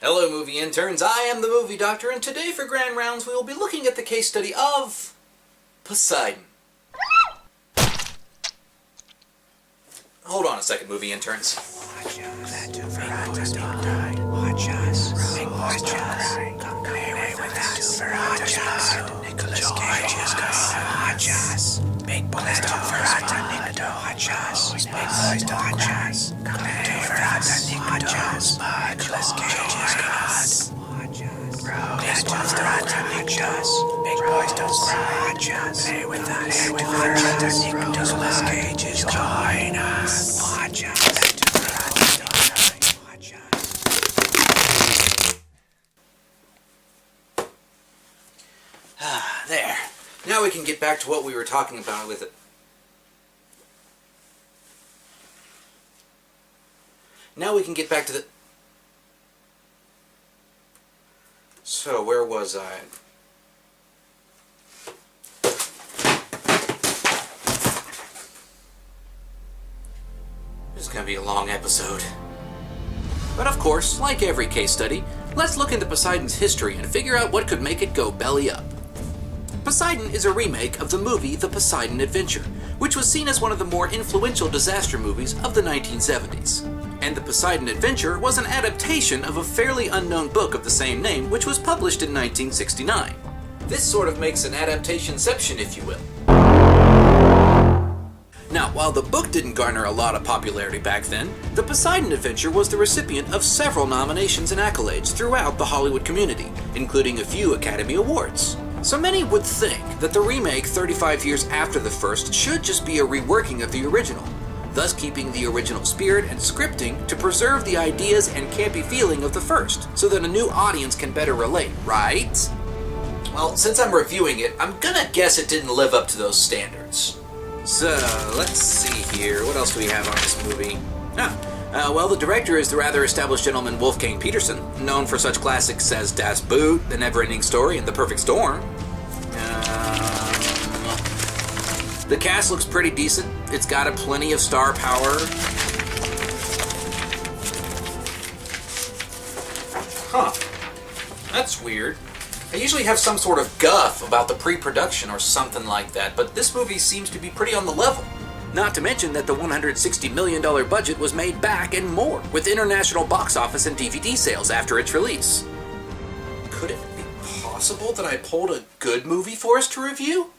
Hello movie interns, I am the Movie Doctor, and today for Grand Rounds we will be looking at the case study of Poseidon. Hold on a second, movie interns. Watch us. Watch us. Come play with us. Watch us. Nicholas Cage is gone. Watch us. Big boys don't forget. Watch us. Big boys don't watch us. Come play with us. Watch us. Nicholas Cage is gone. Watch us. Big boys don't watch us. Big boys don't watch us. Play with us. Watch us. Nicholas Cage is gone. Watch us. There. Now we can get back to what we were talking about with it. Now we can get back to the... So, where was I? This is going to be a long episode. But of course, like every case study, let's look into Poseidon's history and figure out what could make it go belly up. Poseidon is a remake of the movie The Poseidon Adventure, which was seen as one of the more influential disaster movies of the 1970s. And The Poseidon Adventure was an adaptation of a fairly unknown book of the same name, which was published in 1969. This sort of makes an adaptationception, if you will. Now, while the book didn't garner a lot of popularity back then, The Poseidon Adventure was the recipient of several nominations and accolades throughout the Hollywood community, including a few Academy Awards. So many would think that the remake 35 years after the first should just be a reworking of the original, thus keeping the original spirit and scripting to preserve the ideas and campy feeling of the first, so that a new audience can better relate, right? Well, since I'm reviewing it, I'm gonna guess it didn't live up to those standards. So, let's see here, what else do we have on this movie? Well, the director is the rather established gentleman Wolfgang Peterson, known for such classics as Das Boot, The Never-Ending Story, and The Perfect Storm. The cast looks pretty decent. It's got plenty of star power. Huh. That's weird. I usually have some sort of guff about the pre-production or something like that, but this movie seems to be pretty on the level. Not to mention that the $160 million budget was made back and more, with international box office and DVD sales after its release. Could it be possible that I pulled a good movie for us to review?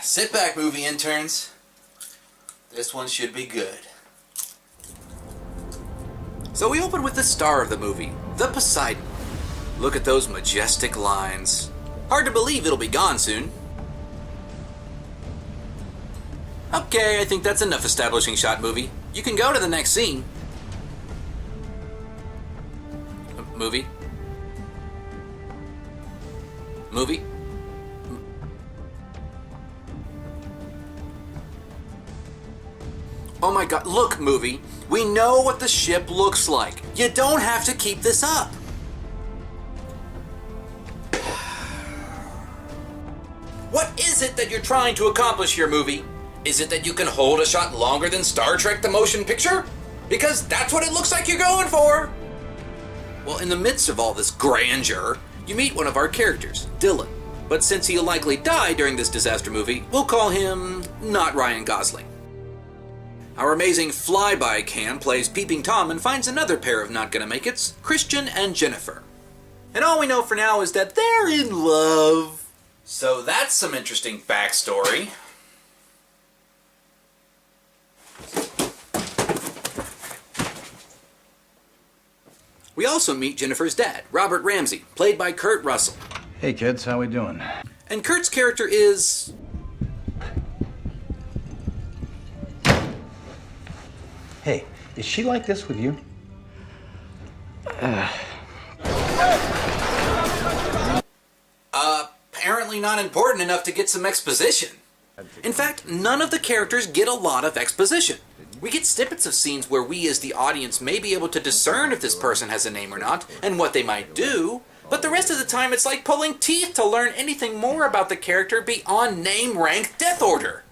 Sit back, movie interns. This one should be good. So we open with the star of the movie, the Poseidon. Look at those majestic lines. Hard to believe it'll be gone soon. Okay, I think that's enough establishing shot, movie. You can go to the next scene. Movie? Movie? Oh my god, look, movie. We know what the ship looks like. You don't have to keep this up. What is it that you're trying to accomplish here, movie? Is it that you can hold a shot longer than Star Trek the Motion Picture? Because that's what it looks like you're going for! Well, in the midst of all this grandeur, you meet one of our characters, Dylan. But since he'll likely die during this disaster movie, we'll call him not Ryan Gosling. Our amazing flyby cam plays Peeping Tom and finds another pair of not-gonna-make-its, Christian and Jennifer. And all we know for now is that they're in love. So that's some interesting backstory. We also meet Jennifer's dad, Robert Ramsey, played by Kurt Russell. Hey kids, how we doing? And Kurt's character is... Hey, is she like this with you? Apparently not important enough to get some exposition. In fact, none of the characters get a lot of exposition. We get snippets of scenes where we as the audience may be able to discern if this person has a name or not, and what they might do, but the rest of the time it's like pulling teeth to learn anything more about the character beyond name, rank, death order.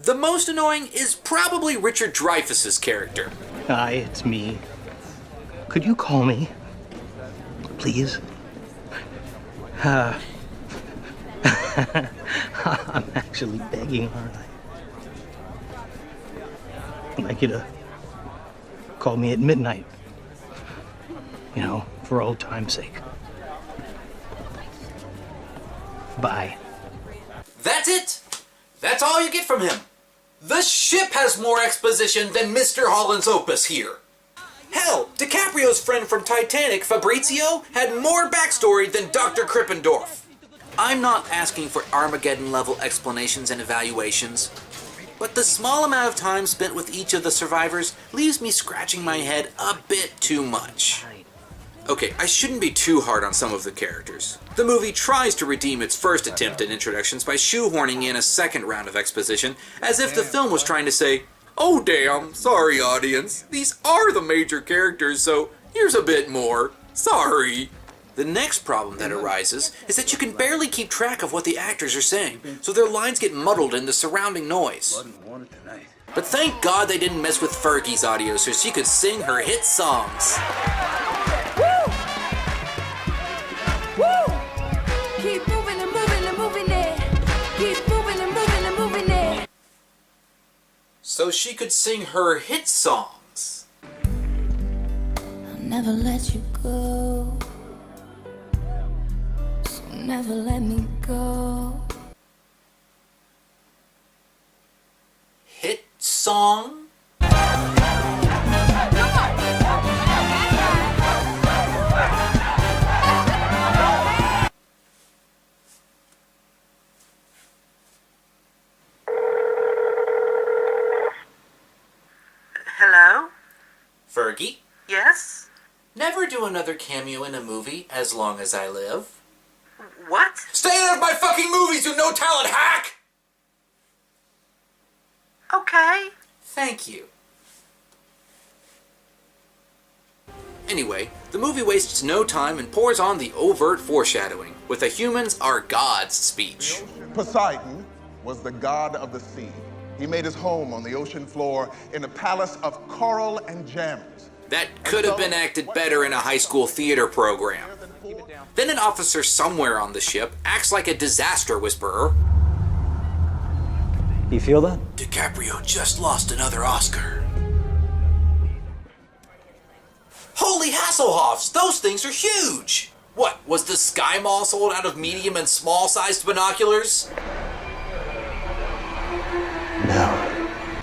The most annoying is probably Richard Dreyfuss's character. Hi, it's me. Could you call me? Please? I'm actually begging, aren't I? I'd like you to call me at midnight. You know, for old time's sake. Bye. That's it! That's all you get from him. The ship has more exposition than Mr. Holland's opus here. Hell, DiCaprio's friend from Titanic, Fabrizio, had more backstory than Dr. Krippendorf. I'm not asking for Armageddon-level explanations and evaluations, but the small amount of time spent with each of the survivors leaves me scratching my head a bit too much. Okay, I shouldn't be too hard on some of the characters. The movie tries to redeem its first attempt at introductions by shoehorning in a second round of exposition, as if the film was trying to say, "Oh damn, sorry audience, these are the major characters, so here's a bit more. Sorry." The next problem that arises is that you can barely keep track of what the actors are saying, so their lines get muddled in the surrounding noise. But thank God they didn't mess with Fergie's audio so she could sing her hit songs. Keep moving and moving and moving it. Keep moving and moving and moving it. So she could sing her hit songs. I'll never let you go. So never let me go. Hit song? Hello? Fergie? Yes? Never do another cameo in a movie as long as I live. What? Stay out of my fucking movies, you no-talent hack! Okay. Thank you. Anyway, the movie wastes no time and pours on the overt foreshadowing with a humans are gods speech. Poseidon was the god of the sea. He made his home on the ocean floor in a palace of coral and gems. That could have been acted better in a high school theater program. Then an officer somewhere on the ship acts like a disaster whisperer. You feel that? DiCaprio just lost another Oscar. Holy Hasselhoffs, those things are huge! What, was the Sky Mall sold out of medium and small-sized binoculars? No.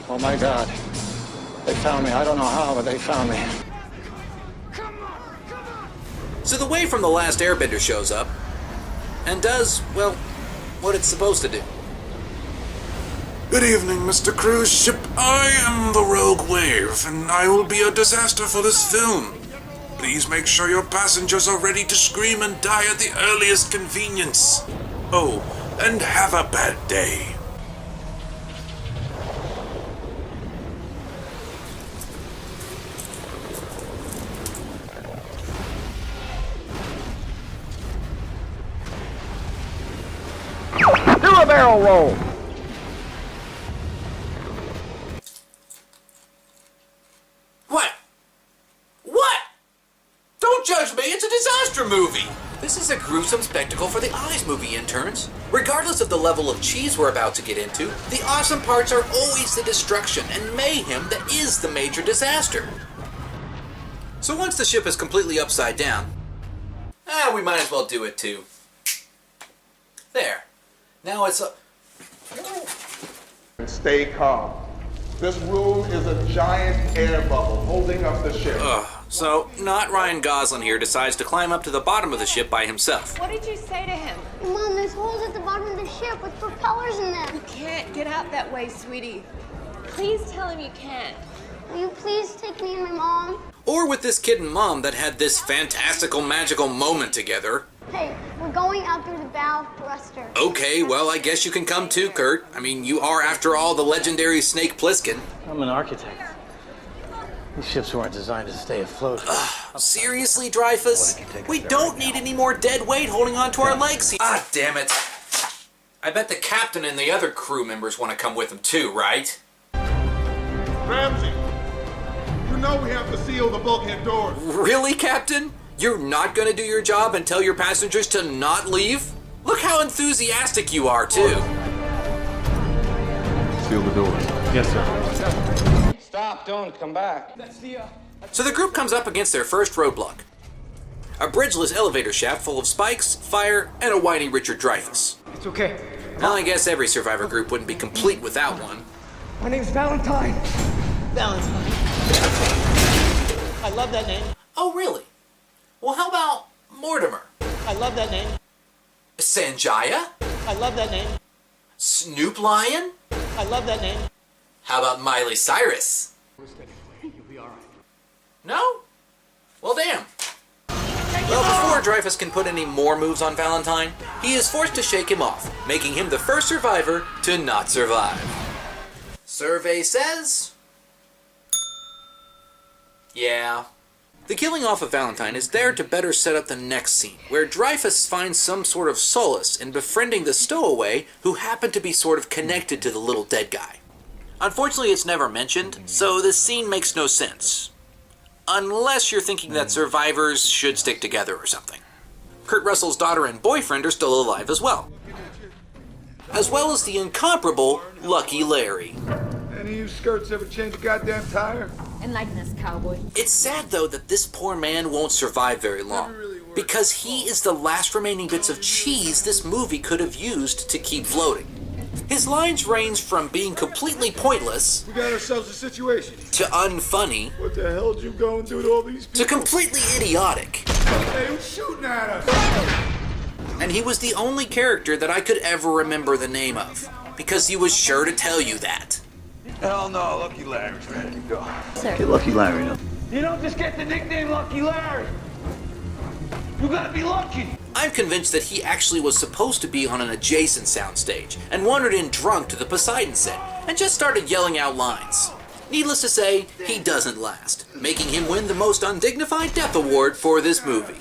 Oh my God. They found me. I don't know how, but they found me. So the Wave from The Last Airbender shows up and does, well, what it's supposed to do. Good evening, Mr. Cruise Ship. I am the Rogue Wave, and I will be a disaster for this film. Please make sure your passengers are ready to scream and die at the earliest convenience. Oh, and have a bad day. Do a barrel roll. What? What? Don't judge me, it's a disaster movie! This is a gruesome spectacle for the eyes, movie interns. Regardless of the level of cheese we're about to get into, the awesome parts are always the destruction and mayhem that is the major disaster. So once the ship is completely upside down, we might as well do it too. There. Now it's a... Stay calm. This room is a giant air bubble holding up the ship. So, not Ryan Gosling here decides to climb up to the bottom of the ship by himself. What did you say to him? Mom, there's holes at the bottom of the ship with propellers in them. You can't get out that way, sweetie. Please tell him you can't. Will you please take me and my mom? Or with this kid and mom that had this fantastical, magical moment together. Hey, we're going out through the bow thruster. Okay, well, I guess you can come too, Kurt. I mean, you are, after all, the legendary Snake Plissken. I'm an architect. These ships weren't designed to stay afloat. Seriously, Dreyfuss? We don't need any more dead weight holding onto our legs here. Ah, damn it. I bet the captain and the other crew members want to come with him too, right? Ramsey, you know we have to seal the bulkhead doors. Really, Captain? You're not gonna do your job and tell your passengers to not leave? Look how enthusiastic you are, too. Seal the doors. Yes, sir. Stop, don't come back. So the group comes up against their first roadblock. A bridgeless elevator shaft full of spikes, fire, and a whiny Richard Dreyfuss. It's okay. Well, I guess every Survivor group wouldn't be complete without one. My name's Valentine. Valentine. I love that name. Oh, really? Well, how about Mortimer? I love that name. Sanjaya? I love that name. Snoop Lion? I love that name. How about Miley Cyrus? No? Well, damn. Well, before Dreyfuss can put any more moves on Valentine, he is forced to shake him off, making him the first survivor to not survive. Survey says... yeah. The killing off of Valentine is there to better set up the next scene, where Dreyfuss finds some sort of solace in befriending the stowaway who happened to be sort of connected to the little dead guy. Unfortunately, it's never mentioned, so this scene makes no sense. Unless you're thinking that survivors should stick together or something. Kurt Russell's daughter and boyfriend are still alive as well as the incomparable Lucky Larry. Any of you skirts ever change a goddamn tire? Enlighten us, cowboy. It's sad, though, that this poor man won't survive very long, because he is the last remaining bits of cheese this movie could have used to keep floating. His lines range from being completely pointless, We got ourselves a situation. to unfunny, What the hell did you go and do to all these to people? completely idiotic. Hey, who's shooting at us? And he was the only character that I could ever remember the name of, because he was sure to tell you that. Hell no, Lucky Larry's ready to go. Get Lucky Larry, no? You don't just get the nickname Lucky Larry. You gotta be lucky. I'm convinced that he actually was supposed to be on an adjacent soundstage and wandered in drunk to the Poseidon set and just started yelling out lines. Needless to say, he doesn't last, making him win the most undignified death award for this movie.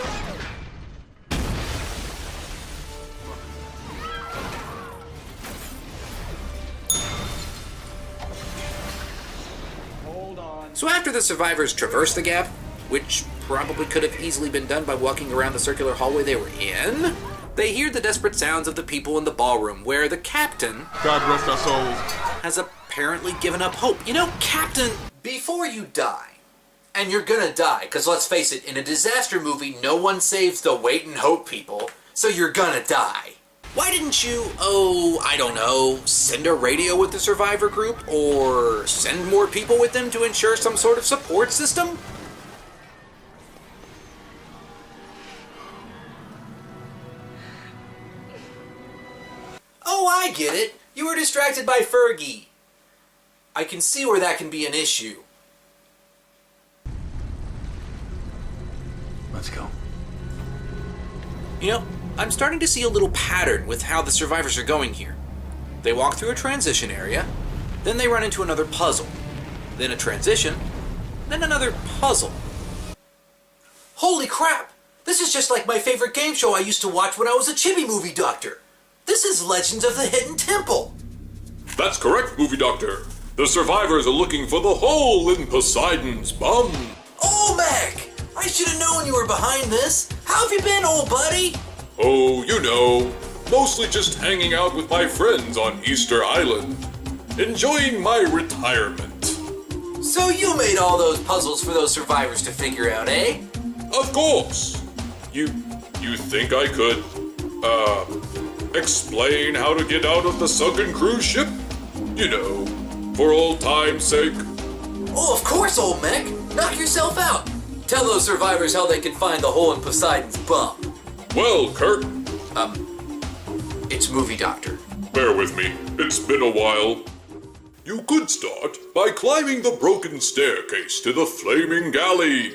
So after the survivors traverse the gap, which probably could have easily been done by walking around the circular hallway they were in, they hear the desperate sounds of the people in the ballroom, where the captain God rest our souls. has apparently given up hope. You know, Captain, before you die, and you're gonna die, because let's face it, in a disaster movie, no one saves the wait and hope people, so you're gonna die. Why didn't you, I don't know, send a radio with the survivor group, or send more people with them to ensure some sort of support system? Oh, I get it. You were distracted by Fergie. I can see where that can be an issue. Let's go. You know, I'm starting to see a little pattern with how the survivors are going here. They walk through a transition area, then they run into another puzzle, then a transition, then another puzzle. Holy crap! This is just like my favorite game show I used to watch when I was a chibi movie doctor. This is Legends of the Hidden Temple. That's correct, Movie Doctor. The survivors are looking for the hole in Poseidon's bum. Oh, Mac! I should have known you were behind this. How have you been, old buddy? Oh, you know, mostly just hanging out with my friends on Easter Island. Enjoying my retirement. So you made all those puzzles for those survivors to figure out, eh? Of course. You think I could, explain how to get out of the sunken cruise ship? You know, for old time's sake. Oh, of course, old Mech. Knock yourself out. Tell those survivors how they can find the hole in Poseidon's bum. Well, Kurt. It's Movie Doctor. Bear with me. It's been a while. You could start by climbing the broken staircase to the flaming galley.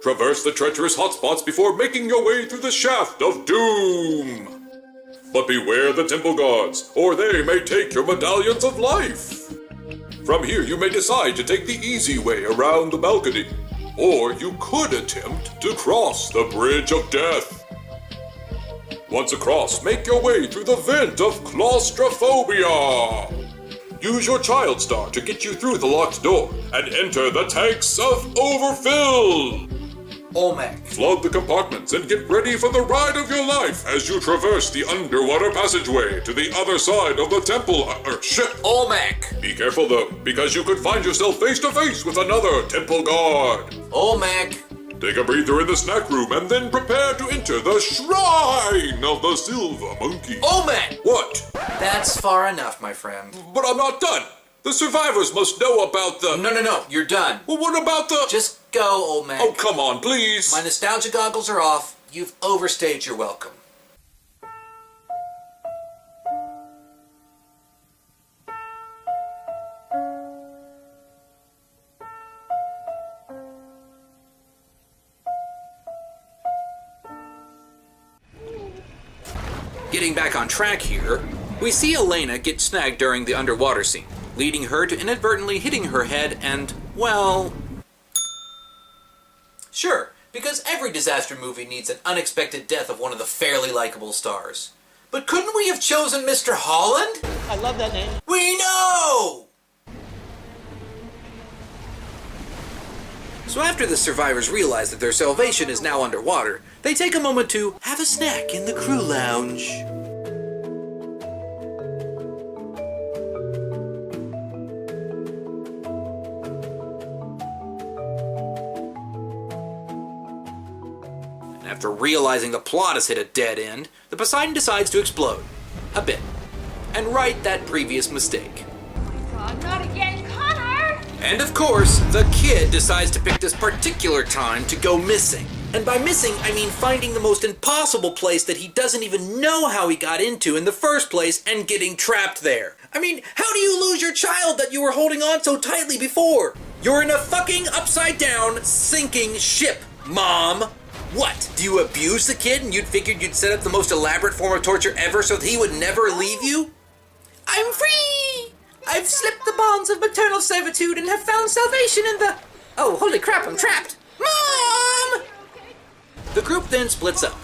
Traverse the treacherous hotspots before making your way through the shaft of doom. But beware the temple guards, or they may take your medallions of life. From here you may decide to take the easy way around the balcony, or you could attempt to cross the bridge of death. Once across, make your way through the vent of claustrophobia. Use your child star to get you through the locked door and enter the tanks of overfill. Olmec. Flood the compartments and get ready for the ride of your life as you traverse the underwater passageway to the other side of the temple ship. Olmec. Be careful though, because you could find yourself face to face with another temple guard. Olmec. Take a breather in the snack room and then prepare to enter the shrine of the silver monkey. Olmec. What? That's far enough, my friend. But I'm not done. The survivors must know about the... No, you're done. Well, what about the... Just go, Olmec. Oh, come on, please. My nostalgia goggles are off. You've overstayed your welcome. Getting back on track here, we see Elena get snagged during the underwater scene, leading her to inadvertently hitting her head and, well... Sure, because every disaster movie needs an unexpected death of one of the fairly likable stars. But couldn't we have chosen Mr. Holland? I love that name. We know! So after the survivors realize that their salvation is now underwater, they take a moment to have a snack in the crew lounge. And after realizing the plot has hit a dead end, the Poseidon decides to explode. A bit. And right that previous mistake. God, not again, Connor! And of course, the kid decides to pick this particular time to go missing. And by missing, I mean finding the most impossible place that he doesn't even know how he got into in the first place and getting trapped there. I mean, how do you lose your child that you were holding on so tightly before? You're in a fucking upside down, sinking ship, Mom. What? Do you abuse the kid and you'd figured you'd set up the most elaborate form of torture ever so that he would never leave you? I'm free! I've slipped the bonds of maternal servitude and have found salvation in the... Oh, holy crap, I'm trapped! Mom! The group then splits up.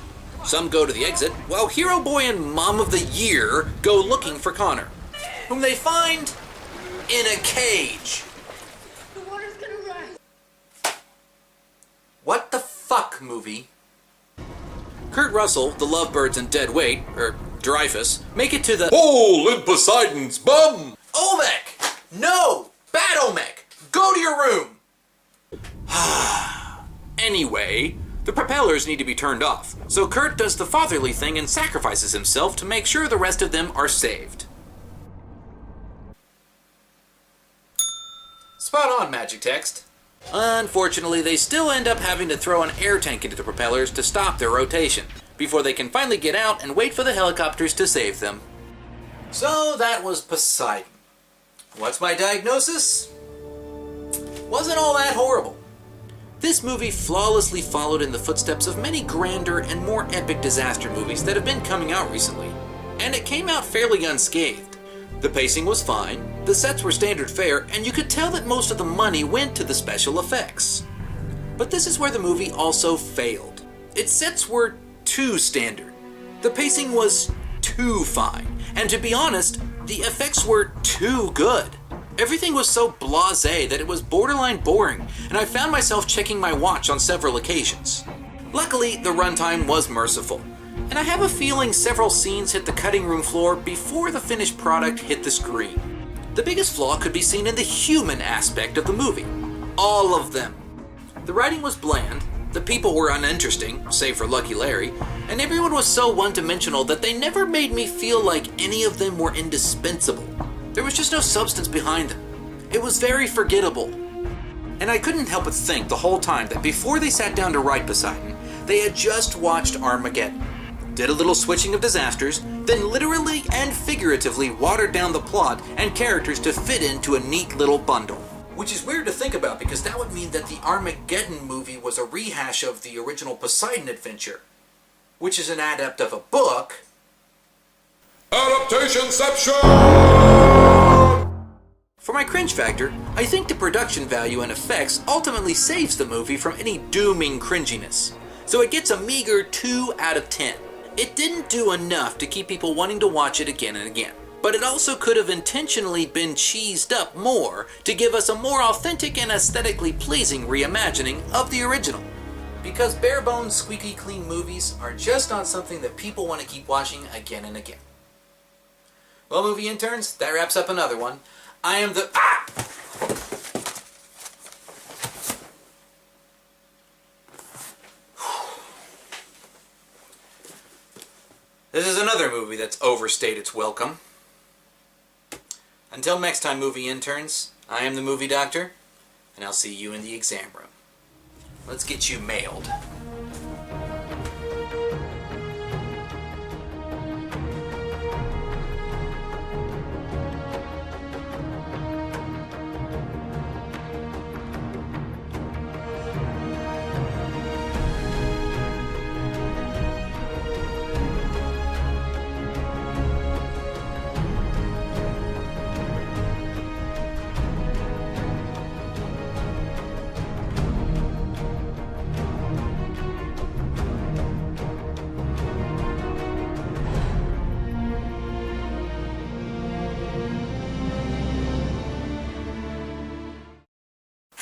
Some go to the exit, while Hero Boy and Mom of the Year go looking for Connor, whom they find in a cage. The water's gonna rise. What the fuck, movie? Kurt Russell, the Lovebirds, and Dead Weight, or Dreyfus, make it to the hole in Poseidon's bum! Olmec! No! Bad Olmec! Go to your room! Anyway, the propellers need to be turned off, so Kurt does the fatherly thing and sacrifices himself to make sure the rest of them are saved. Spot on, Magic Text. Unfortunately, they still end up having to throw an air tank into the propellers to stop their rotation, before they can finally get out and wait for the helicopters to save them. So that was Poseidon. What's my diagnosis? Wasn't all that horrible. This movie flawlessly followed in the footsteps of many grander and more epic disaster movies that have been coming out recently, and it came out fairly unscathed. The pacing was fine, the sets were standard fare, and you could tell that most of the money went to the special effects. But this is where the movie also failed. Its sets were too standard. The pacing was too fine, and to be honest, the effects were too good. Everything was so blasé that it was borderline boring, and I found myself checking my watch on several occasions. Luckily, the runtime was merciful, and I have a feeling several scenes hit the cutting room floor before the finished product hit the screen. The biggest flaw could be seen in the human aspect of the movie. All of them. The writing was bland, the people were uninteresting, save for Lucky Larry, and everyone was so one-dimensional that they never made me feel like any of them were indispensable. There was just no substance behind them. It was very forgettable. And I couldn't help but think the whole time that before they sat down to write Poseidon, they had just watched Armageddon, did a little switching of disasters, then literally and figuratively watered down the plot and characters to fit into a neat little bundle. Which is weird to think about because that would mean that the Armageddon movie was a rehash of the original Poseidon adventure, which is an adapt of a book. Adaptationception! For my cringe factor, I think the production value and effects ultimately saves the movie from any dooming cringiness, so it gets a meager 2 out of 10. It didn't do enough to keep people wanting to watch it again and again. But it also could have intentionally been cheesed up more to give us a more authentic and aesthetically pleasing reimagining of the original. Because bare-bones, squeaky clean movies are just not something that people want to keep watching again and again. Well, movie interns, that wraps up another one. I am the... This is another movie that's overstayed its welcome. Until next time, movie interns, I am the movie doctor, and I'll see you in the exam room. Let's get you mailed.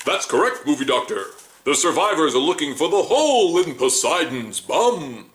That's correct, Movie Doctor. The survivors are looking for the hole in Poseidon's bum.